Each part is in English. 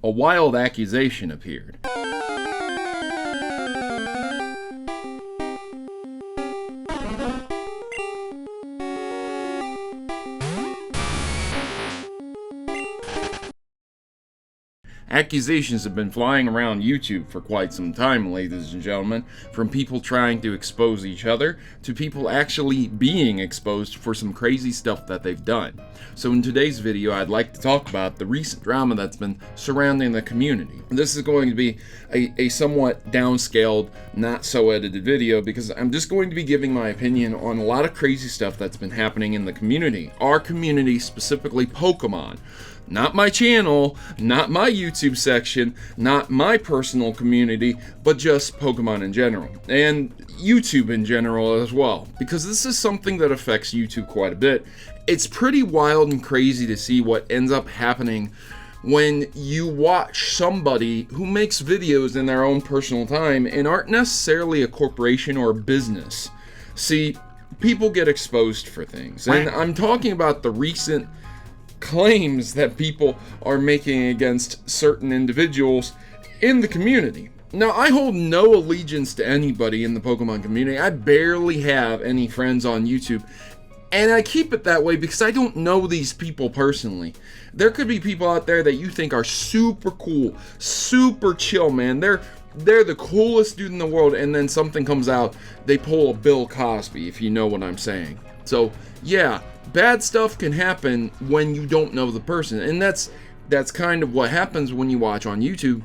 a wild accusation appeared. Accusations have been flying around YouTube for quite some time, ladies and gentlemen, from people trying to expose each other to people actually being exposed for some crazy stuff that they've done. So in today's video, I'd like to talk about the recent drama that's been surrounding the community. This is going to be a somewhat downscaled, not so edited video because I'm just going to be giving my opinion on a lot of crazy stuff that's been happening in the community. Our community, specifically Pokemon. Not my channel, not my YouTube section, not my personal community, but just Pokemon in general. And YouTube in general as well. Because this is something that affects YouTube quite a bit. It's pretty wild and crazy to see what ends up happening when you watch somebody who makes videos in their own personal time and aren't necessarily a corporation or a business. See, people get exposed for things. And I'm talking about the recent claims that people are making against certain individuals in the community. Now, I hold no allegiance to anybody in the Pokemon community. I barely have any friends on YouTube, and I keep it that way because I don't know these people personally. There could be people out there that you think are super cool, super chill, man. They're the coolest dude in the world, and then something comes out, they pull a Bill Cosby, if you know what I'm saying. So, yeah, bad stuff can happen when you don't know the person, and that's kind of what happens when you watch on YouTube.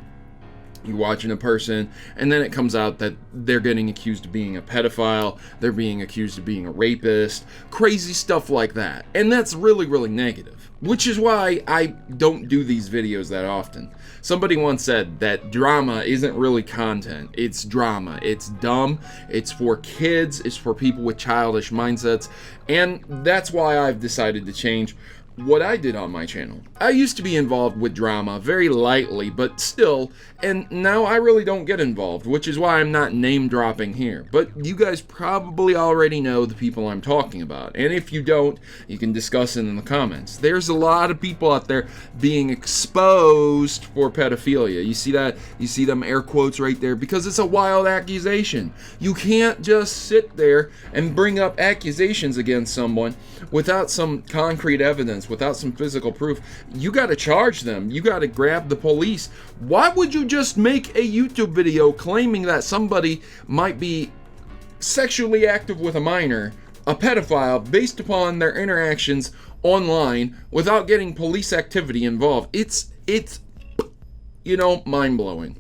You're watching a person, and then it comes out that they're getting accused of being a pedophile, they're being accused of being a rapist, crazy stuff like that, and that's really, really negative, which is why I don't do these videos that often. Somebody once said that drama isn't really content, it's drama. It's dumb, it's for kids, it's for people with childish mindsets, and that's why I've decided to change what I did on my channel. I used to be involved with drama very lightly, but still, and now I really don't get involved, which is why I'm not name dropping here. But you guys probably already know the people I'm talking about, and if you don't, you can discuss it in the comments. There's a lot of people out there being exposed for pedophilia. You see that? You see them air quotes right there, because it's a wild accusation. You can't just sit there and bring up accusations against someone without some concrete evidence, without some physical proof. You got to charge them. You got to grab the police. Why would you just make a YouTube video claiming that somebody might be sexually active with a minor, a pedophile, based upon their interactions online without getting police activity involved? It's mind-blowing.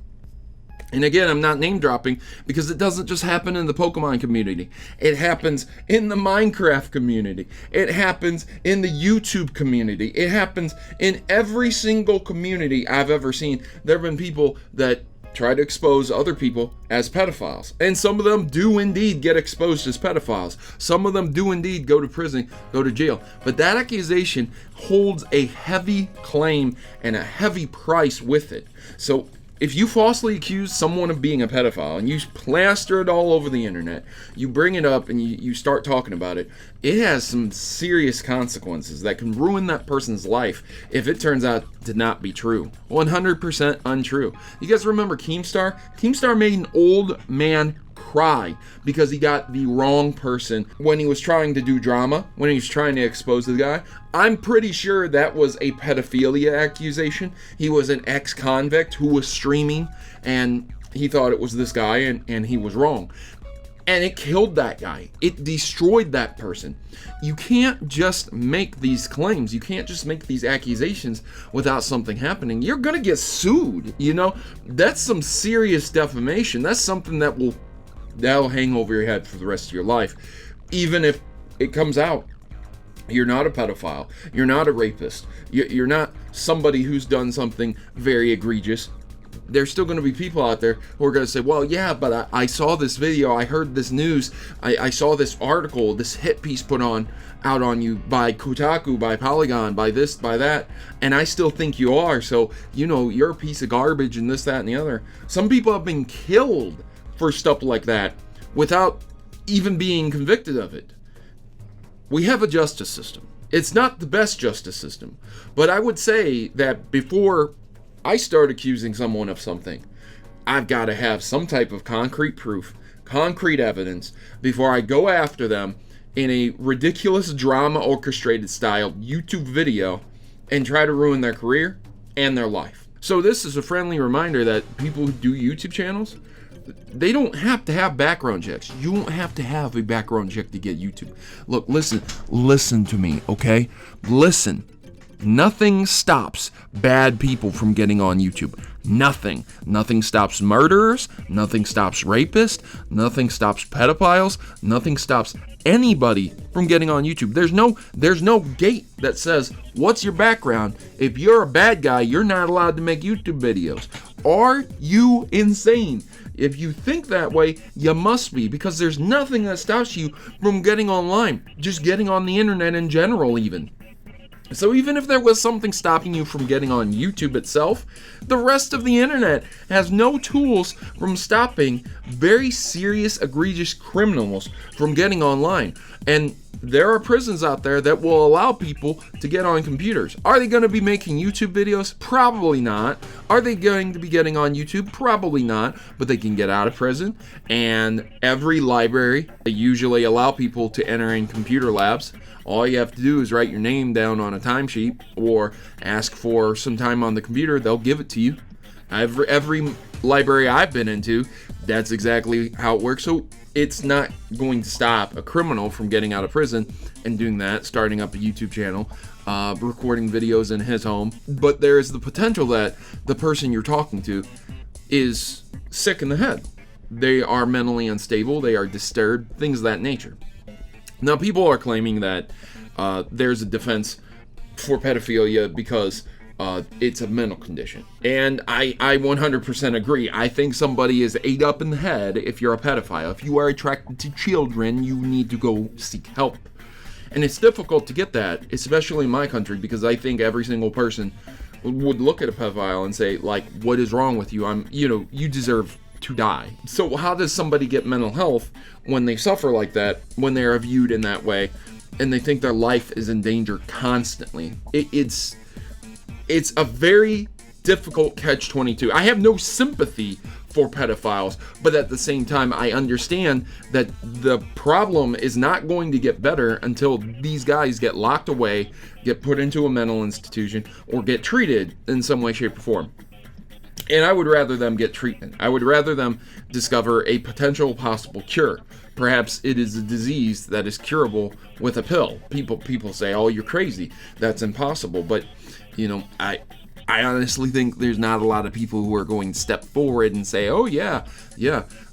And again, I'm not name dropping because it doesn't just happen in the Pokemon community. It happens in the Minecraft community. It happens in the YouTube community. It happens in every single community I've ever seen. There have been people that try to expose other people as pedophiles. And some of them do indeed get exposed as pedophiles. Some of them do indeed go to prison, go to jail. But that accusation holds a heavy claim and a heavy price with it. So if you falsely accuse someone of being a pedophile and you plaster it all over the internet, you bring it up and you start talking about it, it has some serious consequences that can ruin that person's life if it turns out to not be true. 100% untrue. You guys remember Keemstar? Keemstar made an old man cry because he got the wrong person when he was trying to do drama, when he was trying to expose the guy. I'm pretty sure that was a pedophilia accusation. He was an ex-convict who was streaming and he thought it was this guy and he was wrong. And it killed that guy. It destroyed that person. You can't just make these claims. You can't just make these accusations without something happening. You're gonna get sued, you know? That's some serious defamation. That's something that'll hang over your head for the rest of your life. Even if it comes out, you're not a pedophile, you're not a rapist, you're not somebody who's done something very egregious. There's still going to be people out there who are going to say, well, yeah, but I saw this video, I heard this news, I saw this article, this hit piece put out on you by Kotaku, by Polygon, by this, by that, and I still think you are, so, you're a piece of garbage and this, that, and the other. Some people have been killed for stuff like that without even being convicted of it. We have a justice system. It's not the best justice system, but I would say that before I start accusing someone of something, I've got to have some type of concrete proof, concrete evidence, before I go after them in a ridiculous drama orchestrated style YouTube video and try to ruin their career and their life. So this is a friendly reminder that people who do YouTube channels, they don't have to have background checks. You don't have to have a background check to get YouTube. Look, listen to me, okay? Listen. Nothing stops bad people from getting on YouTube. Nothing. Nothing stops murderers. Nothing stops rapists. Nothing stops pedophiles. Nothing stops anybody from getting on YouTube. There's no gate that says, what's your background? If you're a bad guy, you're not allowed to make YouTube videos. Are you insane? If you think that way, you must be, because there's nothing that stops you from getting online. Just getting on the internet in general, even. So even if there was something stopping you from getting on YouTube itself, the rest of the internet has no tools from stopping very serious, egregious criminals from getting online. And there are prisons out there that will allow people to get on computers. Are they going to be making YouTube videos? Probably not. Are they going to be getting on YouTube? Probably not. But they can get out of prison. And every library, they usually allow people to enter in computer labs. All you have to do is write your name down on a timesheet or ask for some time on the computer. They'll give it to you. Every library I've been into, that's exactly how it works. So it's not going to stop a criminal from getting out of prison and doing that, starting up a YouTube channel, recording videos in his home. But there is the potential that the person you're talking to is sick in the head. They are mentally unstable, they are disturbed, things of that nature. Now, people are claiming that there's a defense for pedophilia because it's a mental condition. And I 100% agree. I think somebody is ate up in the head if you're a pedophile. If you are attracted to children, you need to go seek help. And it's difficult to get that, especially in my country, because I think every single person would look at a pedophile and say, like, what is wrong with you? You deserve to die. So how does somebody get mental health when they suffer like that, when they are viewed in that way, and they think their life is in danger constantly? It's a very difficult catch-22. I have no sympathy for pedophiles, but at the same time, I understand that the problem is not going to get better until these guys get locked away, get put into a mental institution, or get treated in some way, shape, or form. And I would rather them get treatment. I would rather them discover a potential possible cure. Perhaps it is a disease that is curable with a pill. People say, oh, you're crazy. That's impossible. But, I honestly think there's not a lot of people who are going to step forward and say, oh, yeah,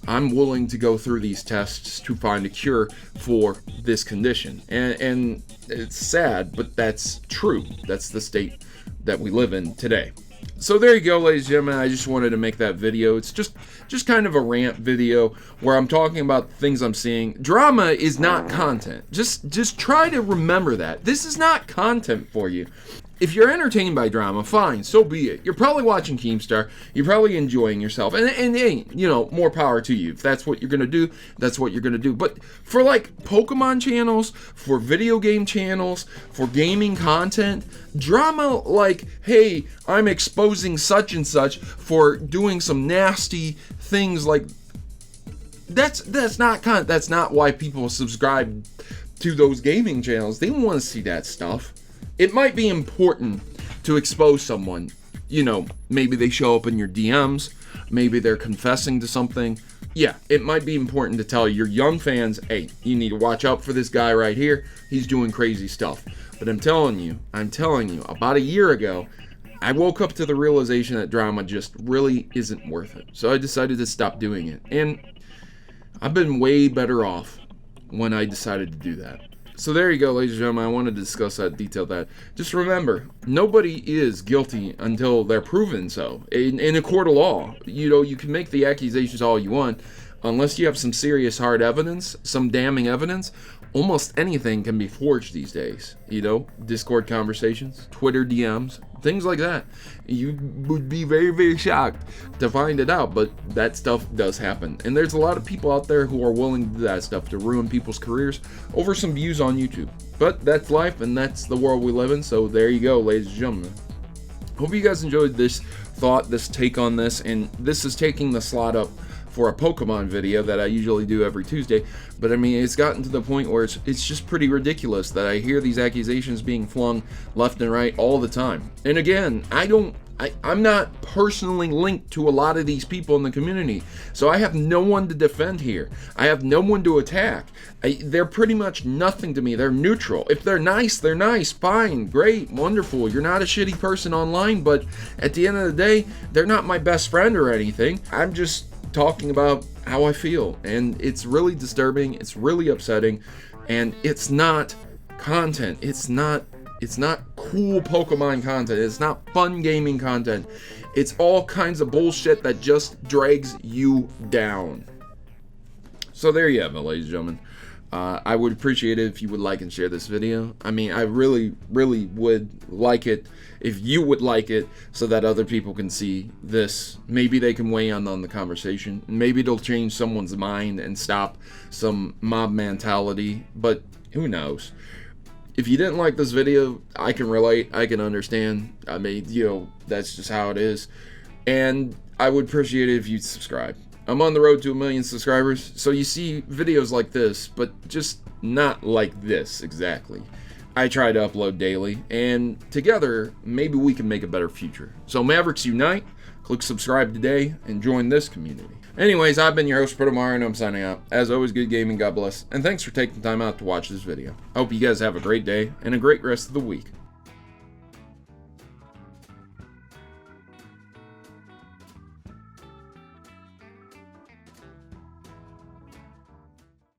I'm willing to go through these tests to find a cure for this condition. And it's sad, but that's true. That's the state that we live in today. So there you go, ladies and gentlemen. I just wanted to make that video. It's just kind of a rant video where I'm talking about the things I'm seeing. Drama is not content. Just try to remember that. This is not content for you. If you're entertained by drama, fine, so be it. You're probably watching Keemstar. You're probably enjoying yourself. And hey, more power to you. If that's what you're going to do, that's what you're going to do. But for like Pokemon channels, for video game channels, for gaming content, drama like, hey, I'm exposing such and such for doing some nasty things, like that's not content. That's not why people subscribe to those gaming channels. They want to see that stuff. It might be important to expose someone. Maybe they show up in your DMs. Maybe they're confessing to something. Yeah, it might be important to tell your young fans, hey, you need to watch out for this guy right here. He's doing crazy stuff. But I'm telling you, about a year ago, I woke up to the realization that drama just really isn't worth it. So I decided to stop doing it. And I've been way better off when I decided to do that. So there you go, ladies and gentlemen. I wanted to discuss that, detail that. Just remember, nobody is guilty until they're proven so. In a court of law, you can make the accusations all you want. Unless you have some serious hard evidence, some damning evidence, almost anything can be forged these days. Discord conversations, Twitter DMs, things like that. You would be very, very shocked to find it out, but that stuff does happen. And there's a lot of people out there who are willing to do that stuff to ruin people's careers over some views on YouTube. But that's life, and that's the world we live in, so there you go, ladies and gentlemen. Hope you guys enjoyed this thought, this take on this, and this is taking the slot up for a Pokemon video that I usually do every Tuesday. But I mean, it's gotten to the point where it's just pretty ridiculous that I hear these accusations being flung left and right all the time. And again, I'm not personally linked to a lot of these people in the community, so I have no one to defend here. I have no one to attack. They're pretty much nothing to me. They're neutral. If they're nice, they're nice. Fine, great, wonderful. You're not a shitty person online, but at the end of the day, they're not my best friend or anything. I'm just talking about how I feel, and it's really disturbing. It's really upsetting, and it's not content. It's not cool Pokemon content. It's not fun gaming content. It's all kinds of bullshit that just drags you down. So there you have it, ladies and gentlemen. I would appreciate it if you would like and share this video. I mean, I really, really would like it if you would like it, so that other people can see this. Maybe they can weigh in on the conversation. Maybe it'll change someone's mind and stop some mob mentality, but who knows? If you didn't like this video, I can relate, I can understand. I mean, that's just how it is. And I would appreciate it if you'd subscribe. I'm on the road to 1 million subscribers, so you see videos like this, but just not like this exactly. I try to upload daily, and together, maybe we can make a better future. So Mavericks Unite, click subscribe today, and join this community. Anyways, I've been your host, Protomario, and I'm signing out. As always, good gaming, God bless, and thanks for taking time out to watch this video. I hope you guys have a great day, and a great rest of the week.